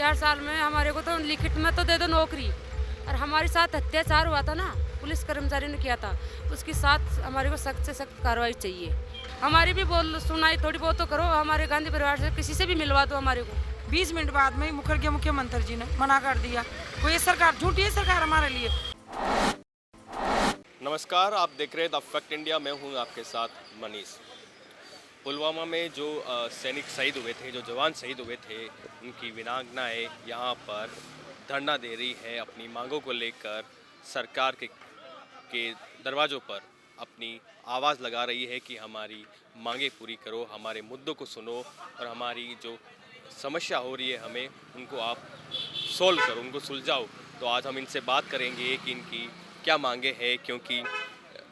4 साल में हमारे को तो लिखित में तो दे दो नौकरी। और हमारे साथ अत्याचार हुआ था ना, पुलिस कर्मचारी ने किया था, उसके साथ हमारे को सख्त से सख्त कार्रवाई चाहिए। हमारी भी बोल सुनाई थोड़ी बहुत तो करो, हमारे गांधी परिवार से किसी से भी मिलवा दो हमारे को। 20 मिनट बाद में ही मुखर के मुख्यमंत्री जी ने मना कर दिया। कोई ये सरकार झूठी है, सरकार हमारे लिए। नमस्कार, आप देख रहे हैं द फैक्ट इंडिया। मैं हूं आपके साथ मनीष। पुलवामा में जो सैनिक शहीद हुए थे, जो जवान शहीद हुए थे, उनकी वीरांगनाएं यहाँ पर धरना दे रही है अपनी मांगों को लेकर। सरकार के दरवाज़ों पर अपनी आवाज़ लगा रही है कि हमारी मांगें पूरी करो, हमारे मुद्दों को सुनो और हमारी जो समस्या हो रही है हमें उनको आप सोल्व करो, उनको सुलझाओ। तो आज हम इनसे बात करेंगे कि इनकी क्या मांगे हैं, क्योंकि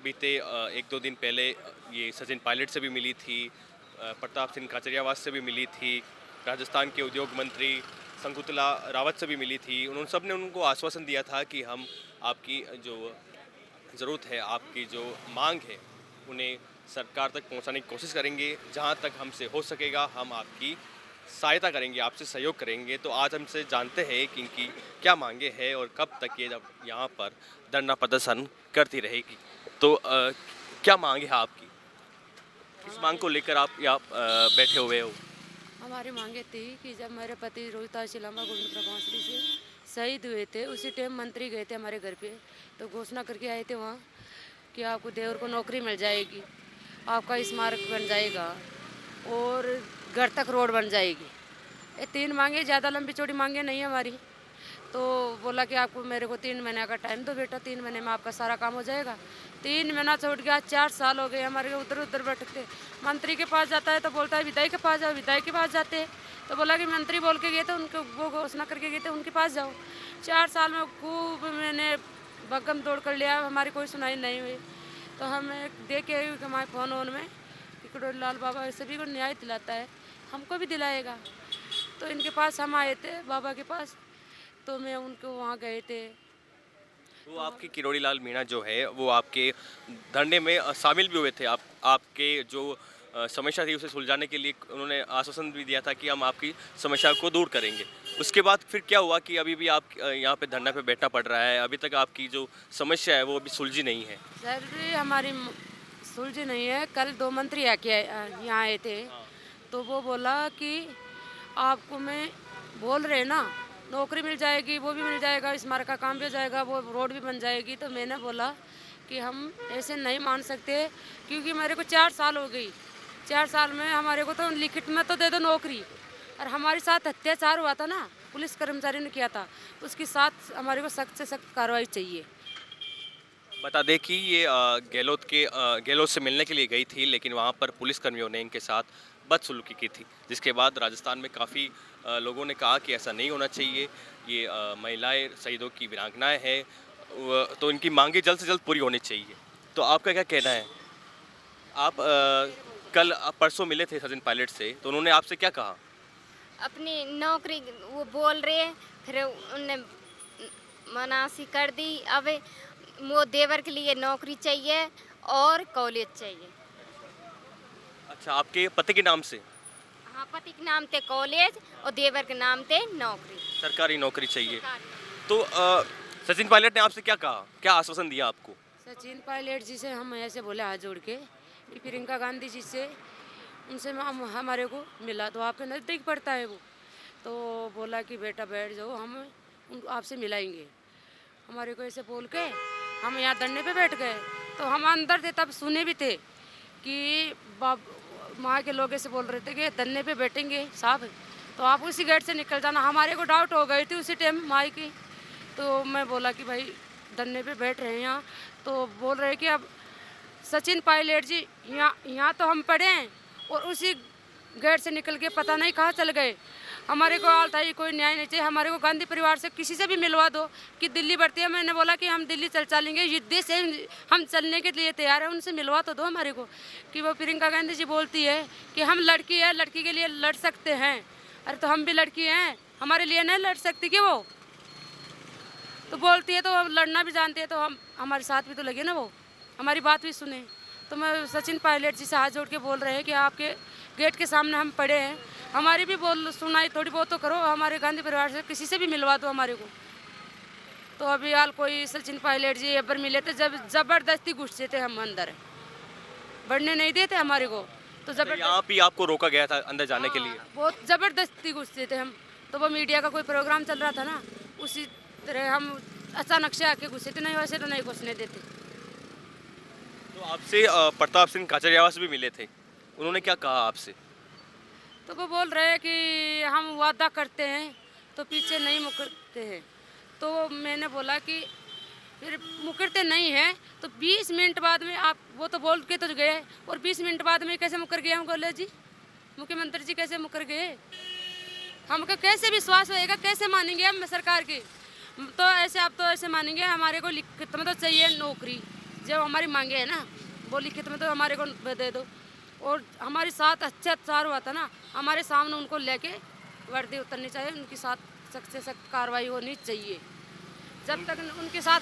बीते 1-2 दिन पहले ये सचिन पायलट से भी मिली थी, प्रताप सिंह खाचरियावास से भी मिली थी, राजस्थान के उद्योग मंत्री शंकुतला रावत से भी मिली थी। उन्होंने सब ने उनको आश्वासन दिया था कि हम आपकी जो ज़रूरत है, आपकी जो मांग है, उन्हें सरकार तक पहुंचाने की कोशिश करेंगे। जहां तक हमसे हो सकेगा हम आपकी सहायता करेंगे, आपसे सहयोग करेंगे। तो आज हमसे जानते हैं कि इनकी क्या मांगे हैं और कब तक ये जब यहाँ पर धरना प्रदर्शन करती रहेगी। तो क्या मांग है आपकी, किस मांग को लेकर आप यहाँ बैठे हुए हो? हमारी मांगे थी कि जब मेरे पति रोहिता शिलामा गोविंद प्रभांसरी से शहीद हुए थे, उसी टाइम मंत्री गए थे हमारे घर पे, तो घोषणा करके आए थे वहाँ कि आपको देवर को नौकरी मिल जाएगी, आपका स्मारक बन जाएगा और घर तक रोड बन जाएगी। ये 3 मांगे, ज़्यादा लंबी चौड़ी मांगे नहीं है हमारी। तो बोला कि आपको मेरे को 3 महीने का टाइम दो बेटा, 3 महीने में आपका सारा काम हो जाएगा। 3 महीना छोड़ के आज 4 साल हो गए हमारे को उधर उधर भटकते। मंत्री के पास जाता है तो बोलता है विधायक के पास जाओ, विधायक के पास जाते हैं तो बोला कि मंत्री बोल के गए थे, उनको वो घोषणा करके गए थे, उनके पास जाओ। 4 साल में खूब मैंने भगम दौड़ कर लिया, हमारी कोई सुनाई नहीं हुई। तो हमें देख के हमारे फ़ोन वोन में कि लाल बाबा सभी को न्याय दिलाता है, हमको भी दिलाएगा। तो इनके पास हम आए थे बाबा के पास, तो मैं उनको वहाँ गए थे। वो आपकी किरोड़ी लाल मीणा जो है वो आपके धरने में शामिल भी हुए थे। आपके जो समस्या थी उसे सुलझाने के लिए उन्होंने आश्वासन भी दिया था कि हम आपकी समस्या को दूर करेंगे। उसके बाद फिर क्या हुआ कि अभी भी आप यहाँ पे धरना पे बैठना पड़ रहा है? अभी तक आपकी जो समस्या है वो अभी सुलझी नहीं है? सर हमारी सुलझी नहीं है। कल 2 मंत्री आके यहाँ आए थे, तो वो बोला कि आपको मैं बोल रहे ना नौकरी मिल जाएगी, वो भी मिल जाएगा, स्मारक का काम भी हो जाएगा, वो रोड भी बन जाएगी। तो मैंने बोला कि हम ऐसे नहीं मान सकते, क्योंकि मेरे को 4 साल हो गई। 4 साल में हमारे को तो लिखित में तो दे दो नौकरी। और हमारे साथ अत्याचार हुआ था ना, पुलिस कर्मचारी ने किया था, उसके साथ हमारे को सख्त से सख्त कार्रवाई चाहिए। बता दें कि ये गहलोत से मिलने के लिए गई थी, लेकिन वहाँ पर पुलिस कर्मियों ने इनके साथ बदसलूकी की थी, जिसके बाद राजस्थान में काफ़ी लोगों ने कहा कि ऐसा नहीं होना चाहिए। ये महिलाएं शहीदों की वीरांगनाएं हैं, तो इनकी मांगे जल्द से जल्द पूरी होनी चाहिए। तो आपका क्या कहना है? आप परसों मिले थे सचिन पायलट से, तो उन्होंने आपसे क्या कहा? अपनी नौकरी वो बोल रहे, फिर उनने मनासी कर दी। अब वो देवर के लिए नौकरी चाहिए और कॉलेज चाहिए। अच्छा, आपके पति के नाम से? हाँ, पति के नाम थे कॉलेज और देवर के नाम थे नौकरी, सरकारी नौकरी चाहिए। तो सचिन पायलट ने आपसे क्या कहा, क्या आश्वासन दिया आपको? सचिन पायलट जी से हम ऐसे बोले हाथ जोड़ के कि प्रियंका गांधी जी से, उनसे हमारे को मिला, तो आपके नज़दीक पड़ता है वो, तो बोला कि बेटा बैठ जाओ, हम आपसे मिलाएंगे। हमारे को ऐसे बोल के हम यहाँ धरने पे बैठ गए। तो हम अंदर थे, तब सुने भी थे कि वहाँ के लोग ऐसे बोल रहे थे कि धरने पे बैठेंगे साहब, तो आप उसी गेट से निकल जाना। हमारे को डाउट हो गई थी उसी टाइम माई की। तो मैं बोला कि भाई धरने पे बैठ रहे हैं यहाँ, तो बोल रहे कि अब सचिन पायलट जी यहाँ तो हम पढ़े हैं और उसी गेट से निकल के पता नहीं कहाँ चल गए। हमारे को हाल था ये कोई न्याय नहीं चाहिए, हमारे को गांधी परिवार से किसी से भी मिलवा दो कि दिल्ली बढ़ती है। मैंने बोला कि हम दिल्ली चलेंगे, युद्ध से हम चलने के लिए तैयार हैं, उनसे मिलवा तो दो हमारे को। कि वो प्रियंका गांधी जी बोलती है कि हम लड़की है, लड़की के लिए लड़ सकते हैं। अरे तो हम भी लड़की हैं, हमारे लिए नहीं लड़ सकती कि वो? तो बोलती है तो हम लड़ना भी जानते हैं, तो हम हमारे साथ भी तो लगे ना, वो हमारी बात भी सुने। तो मैं सचिन पायलट जी से हाथ जोड़ के बोल रहे हैं कि आपके गेट के सामने हम पड़े हैं, हमारी भी बोल सुनाई थोड़ी बहुत तो करो, हमारे गांधी परिवार से किसी से भी मिलवा दो हमारे को। तो अभी हाल कोई सचिन पायलट जी अबर मिले थे, जब जबरदस्ती घुसते थे हम अंदर, बढ़ने नहीं देते हमारे को। तो तो यहाँ पे आपको रोका गया था अंदर जाने के लिए? बहुत ज़बरदस्ती घुसते थे हम। तो वो मीडिया का कोई प्रोग्राम चल रहा था ना, उसी तरह हम अचानक से आके घुसे थे, नहीं वैसे तो नहीं घुसने देते। तो आपसे प्रताप सिंह खाचरियावास भी मिले थे, उन्होंने क्या कहा आपसे? तो वो बोल रहे हैं कि हम वादा करते हैं तो पीछे नहीं मुकरते हैं। तो मैंने बोला कि फिर मुकरते नहीं हैं तो 20 मिनट बाद में आप, वो तो बोल के तो गए, और 20 मिनट बाद में कैसे मुकर गए? हम बोले जी मुख्यमंत्री जी कैसे मुकर गए? हमको कैसे विश्वास होएगा, कैसे मानेंगे हम सरकार की? तो ऐसे आप तो ऐसे मानेंगे, हमारे को लिखित में तो चाहिए नौकरी, जब हमारी मांगे है ना, वो लिखित में तो हमारे को दे दो। और हमारे साथ अत्याचार हुआ था ना, हमारे सामने उनको लेके वर्दी उतरनी चाहिए, उनके साथ सख्त से सख्त कार्रवाई होनी चाहिए। जब तक उनके साथ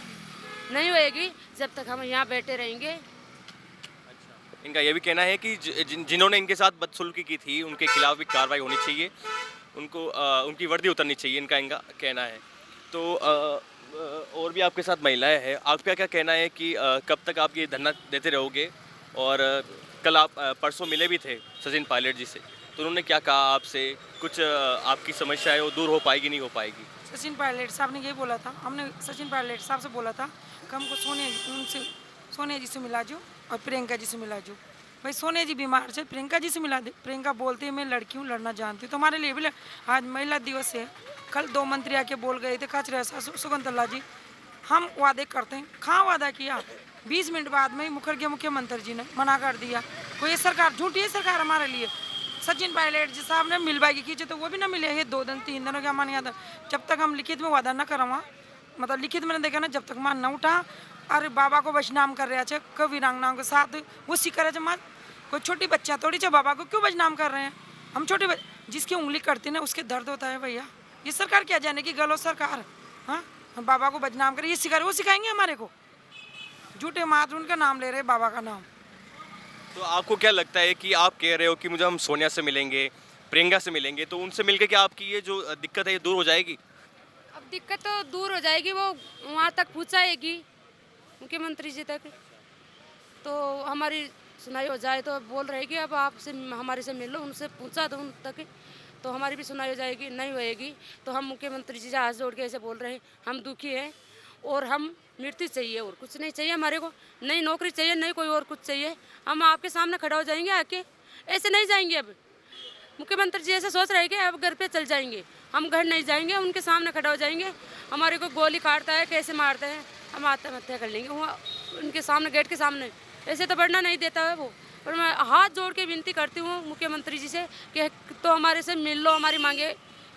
नहीं होएगी, जब तक हम यहाँ बैठे रहेंगे। इनका ये भी कहना है कि जिन्होंने इनके साथ बदसलूकी की थी उनके खिलाफ भी कार्रवाई होनी चाहिए, उनको उनकी वर्दी उतरनी चाहिए, इनका कहना है। तो और भी आपके साथ महिलाएं हैं, आपका क्या कहना है कि कब तक आप ये धरना देते रहोगे? और कल आप परसों मिले भी थे सचिन पायलट जी से, तो उन्होंने क्या कहा आपसे? कुछ आपकी समस्या है वो दूर हो पाएगी, नहीं हो पाएगी? सचिन पायलट साहब ने यही बोला था, हमने सचिन पायलट साहब से बोला था कि हमको सोनिया जी से मिला जो और प्रियंका जी से मिला जो। भाई सोनिया जी बीमार है, प्रियंका जी से मिला दे। प्रियंका बोलती है मैं लड़की हूँ, लड़ना जानती हूँ। तो हमारे लिए भी आज महिला दिवस है। कल 2 मंत्री आके बोल गए थे, खाचरिया शकुंतला जी, हम वादे करते हैं। कहाँ वादा किया? 20 मिनट बाद में मुकर गया मुख्यमंत्री जी ने, मना कर दिया। कोई ये सरकार झूठी है सरकार हमारे लिए। सचिन पायलट जी साहब ने मिलवाएगी खींचे तो वो भी ना मिले है 2 दिन 3 दिनों क्या मान याद है। जब तक हम लिखित में वादा ना करा, मतलब लिखित में देखा ना, जब तक मान न उठा। अरे बाबा को बदनाम कर रहे हैं, कभी वीरांगनाओं के साथ वो सीकर है। कोई छोटी बच्चा थोड़ी चे बाबा को क्यों बदनाम कर रहे हैं? हम छोटे जिसकी उंगली करते ना उसके दर्द होता है भैया। ये सरकार क्या जाने की गलत सरकार, हाँ बाबा को बदनाम करे, ये सिखा वो सिखाएंगे हमारे को? झूठे मात्र उनका नाम ले रहे, बाबा का नाम। तो आपको क्या लगता है कि आप कह रहे हो कि मुझे हम सोनिया से मिलेंगे, प्रियंका से मिलेंगे, तो उनसे मिलकर क्या आपकी ये जो दिक्कत है ये दूर हो जाएगी? अब दिक्कत तो दूर हो जाएगी, वो वहाँ तक पहुँचाएगी मुख्यमंत्री जी तक, तो हमारी सुनाई हो जाए। तो बोल रहे कि अब आपसे हमारे से मिल लो, उनसे पूछा दो उन तक, तो हमारी भी सुनाई हो जाएगी। नहीं होएगी तो हम मुख्यमंत्री जी से हाथ जोड़ के ऐसे बोल रहे हैं, हम दुखी हैं और हम मृत्यु चाहिए, और कुछ नहीं चाहिए हमारे को, नहीं नौकरी चाहिए, नहीं कोई और कुछ चाहिए। हम आपके सामने खड़ा हो जाएंगे आके, ऐसे नहीं जाएंगे। अब मुख्यमंत्री जी ऐसे सोच रहे हैं कि अब घर पे चल जाएंगे, हम घर नहीं जाएंगे, उनके सामने खड़ा हो जाएंगे। हमारे को गोली काटता है, कैसे मारते हैं, हम आत्महत्या कर लेंगे वहाँ उनके सामने, गेट के सामने। ऐसे तो बढ़ना नहीं देता है वो। पर मैं हाथ जोड़ के विनती करती हूँ मुख्यमंत्री जी से कि तो हमारे से मिल लो, हमारी मांगे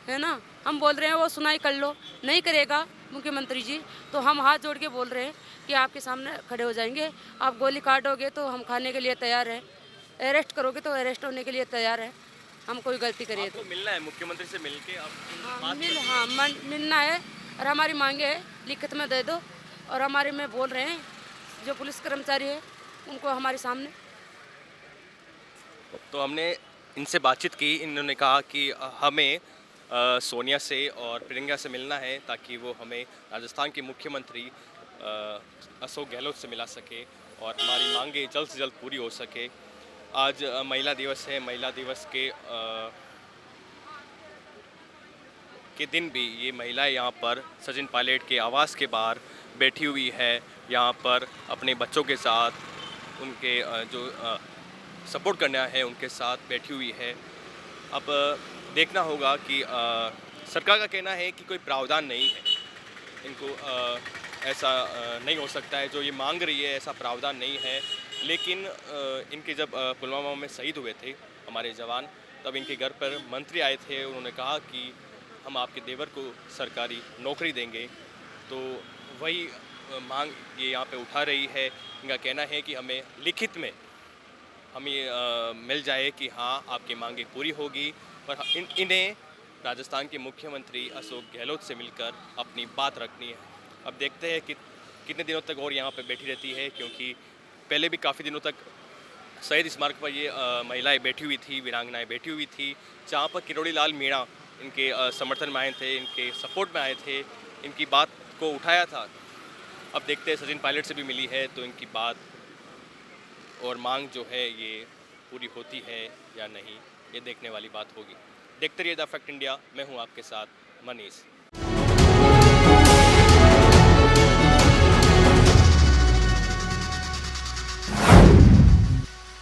है ना, हम बोल रहे हैं वो सुनाई कर लो। नहीं करेगा मुख्यमंत्री जी तो हम हाथ जोड़ के बोल रहे हैं कि आपके सामने खड़े हो जाएंगे। आप गोली काटोगे तो हम खाने के लिए तैयार हैं, अरेस्ट करोगे तो अरेस्ट होने के लिए तैयार है, हम कोई गलती करिए तो। मिलना है मुख्यमंत्री से मिलके मिलना है, और हमारी मांगे है लिखित में दे दो। और हमारे में बोल रहे हैं जो पुलिस कर्मचारी है उनको हमारे सामने। तो हमने इनसे बातचीत की, इन्होंने कहा कि हमें सोनिया से और प्रियंका से मिलना है ताकि वो हमें राजस्थान के मुख्यमंत्री अशोक गहलोत से मिला सके और हमारी मांगे जल्द से जल्द पूरी हो सके। आज महिला दिवस है, महिला दिवस के दिन भी ये महिलाएं यहाँ पर सचिन पायलट के आवास के बाहर बैठी हुई है, यहाँ पर अपने बच्चों के साथ, उनके जो सपोर्ट करना है उनके साथ बैठी हुई है। अब देखना होगा कि सरकार का कहना है कि कोई प्रावधान नहीं है, इनको ऐसा नहीं हो सकता है, जो ये मांग रही है ऐसा प्रावधान नहीं है। लेकिन इनके जब पुलवामा में शहीद हुए थे हमारे जवान, तब इनके घर पर मंत्री आए थे, उन्होंने कहा कि हम आपके देवर को सरकारी नौकरी देंगे। तो वही मांग ये यहाँ पे उठा रही है। इनका कहना है कि हमें लिखित में हमें मिल जाए कि हाँ आपकी मांगे पूरी होगी, पर इन्हें राजस्थान के मुख्यमंत्री अशोक गहलोत से मिलकर अपनी बात रखनी है। अब देखते हैं कि कितने दिनों तक और यहाँ पे बैठी रहती है, क्योंकि पहले भी काफ़ी दिनों तक शहीद स्मारक पर ये महिलाएं बैठी हुई थी, वीरांगनाएं बैठी हुई थी, जहाँ पर किरोड़ी लाल मीणा इनके समर्थन में आए थे, इनके सपोर्ट में आए थे, इनकी बात को उठाया था। अब देखते हैं सचिन पायलट से भी मिली है तो इनकी बात और मांग जो है ये पूरी होती है या नहीं, ये देखने वाली बात होगी। देखते रहिए द फैक्ट इंडिया, मैं हूँ आपके साथ मनीष।